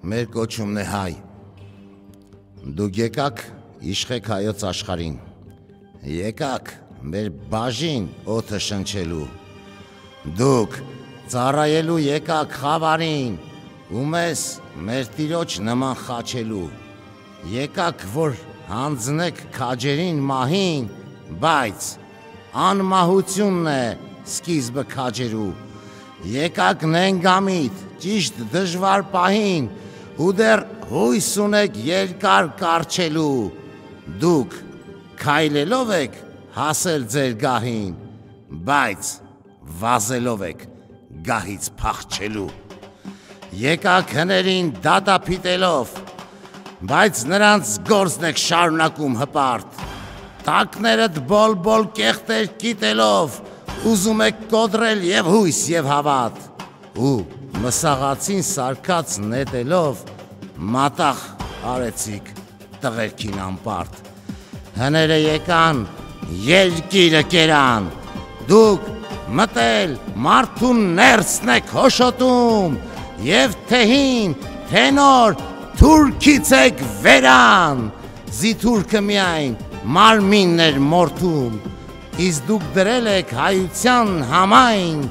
մեր կոչումն է հայ։ Դուք եկաք իշխեք հայոց աշխարհին։ Եկաք մեր բաժին օդը շնչելու։ Դուք ծառայելու եկաք խավարին, ու մեզ մեր տիրոջ նման խաչելու։ Եկաք, որ հանձնեք քաջերին մահին, բայց անմահությունն է սկիզբը քաջերու։ Եկաք նենգամիտ, ճիշտ դժվար պահին, ու դեռ հույս ունեք երկար կառչելու։ Դուք քայլելով եք հասել ձեր գահին, բայց վազելով եք գահից փախչելու։ Եկաք հներին դատապիտելով, բայց նրանց գործն եք շարունակում հպարտ։ Տակներդ բոլ-բոլ կեղտեր կիտելով, ուզում եք կոտրել և հույս և հավատ, ու մսաղացին սարկած նետելով, մատաղ արեցիք տղերքին անպարտ։ Հները եկան, երկիրը կերան, դուք մտել մարդուն ներսն եք հոշոտում, և թե հին, թե նոր, թուրքից եք վերան, զիթուրքը միայն մարմինն էր մորթում, իսկ դուք դրել եք հայության համայն,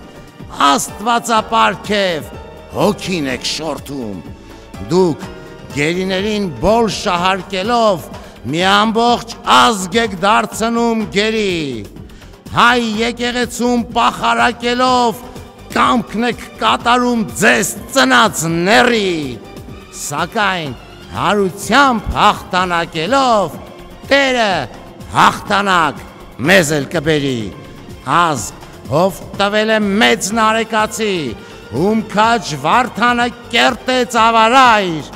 աստվածապարգև հոգին եք շորթում, դուք գերիներին բոլ շահարկելով, մի ամբողջ ազգ եք դարձնում գերի, հայ եկեղեցում պախարակելով, կամքն եք կատարում ձեզ ծնած ների, սակայն հարությամբ հաղթանակելով, Տերը հաղթանակ մեզ էլ կբերի, ազգ ով տվել է մեծ նարեկացի, ում քաջ վարդանը կերտեց ավարայր,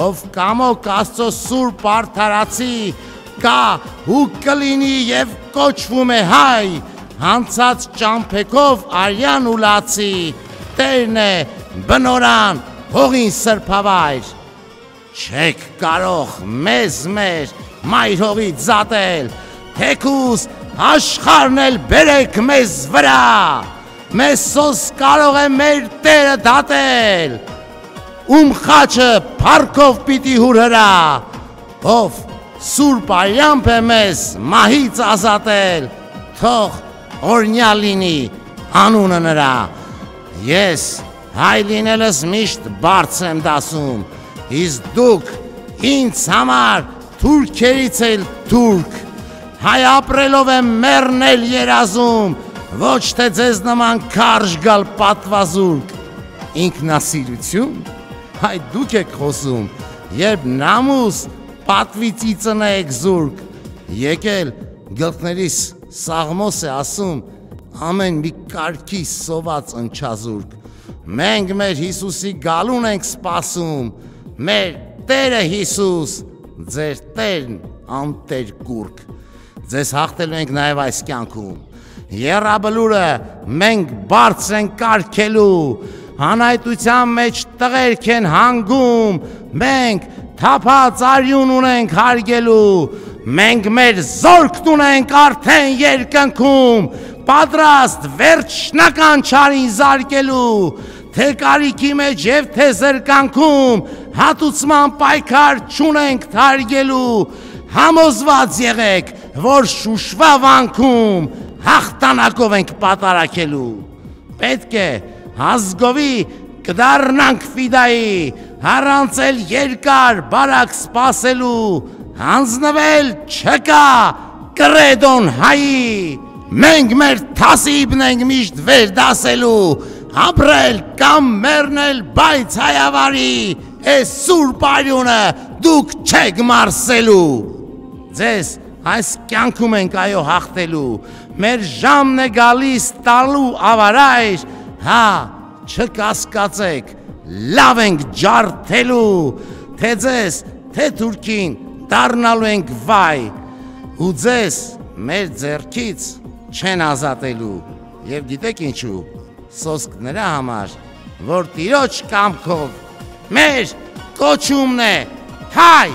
ով կամոք Աստծո սուրբ արդարացի, կա ու կլինի և կոչվում է հայ, հանցած ճամփեքով արյան ու լացի, Տերն է բնորան հողին սրբավայր, չեք կարող մեզ մեր մայր հողից զատել, թեկուզ աշխարհն էլ բերեք մեզ վրա, մեզ սոս կարող է մեր Տերը դատել, ում խաչը փառքով պիտի հուրհրա, ով սուրբ արյամբ է մեզ մահից ազատել, թող օրհնյալ լինի անունը նրա։ Ես հայ լինելս միշտ բարձր եմ դասում, իսկ դուք ինձ համար թուրքերից էլ թուրք, հայ ապրելով եմ մեռնել երազում, ոչ թե ձեզ նման քարշ գալ պատվազուրկ, ինքնասիրություն, հայ դուք եք խոսում, երբ նամուս պատվից իծն եք զուրկ, եկել գլխներիս Սաղմոս է ասում, ամեն մի կարգի սոված ընչազուրկ, մենք մեր Հիսուսի գալուն ենք սպասում, մեր Տերը Հիսուս, ձեր Տերն անտեր կուրկ, ձեզ հաղթելու ենք նաև այս կյանքում, եռաբլուրը մենք բարձր ենք կարգելու, հանայտության մեջ տղերք են հանգում, մենք թափած արյուն ունենք հարգելու, մենք մեր զորքն ունենք արդեն երկնքում, պատրաստ վերջնական չարին զարկելու, թե կարիքի մեջ և թե զրկանքում, հատուցման պայքար չունենք թարգելու, համոզված եղեք, որ շուշվա վանքում հաղթանակով ենք պատարակելու, պետք է ազգովի կդառնանք ֆիդայի, հառանցել երկար բարակ սպասելու, հանձնվել չկա կրեդոն հայի, մենք մեր թասիբն ենք միշտ վեր դասելու, ապրել կամ մեռնել, բայց հայավարի, էս սուրբ արյունը դուք չեք մարսելու, ձեզ այս կյանքում ենք այո հաղթելու, մեր ժամն է գալիս տալու ավարայր, հա չկասկածեք, լավ ենք ջարդելու, թե ձեզ, թե թուրքին դառնալու ենք վայ, ու ձեզ մեր ձեռքից չեն ազատելու, և գիտեք ինչու, սոսկ նրա համար, որ տիրոջ կամքով մեր կոչումն է հայ,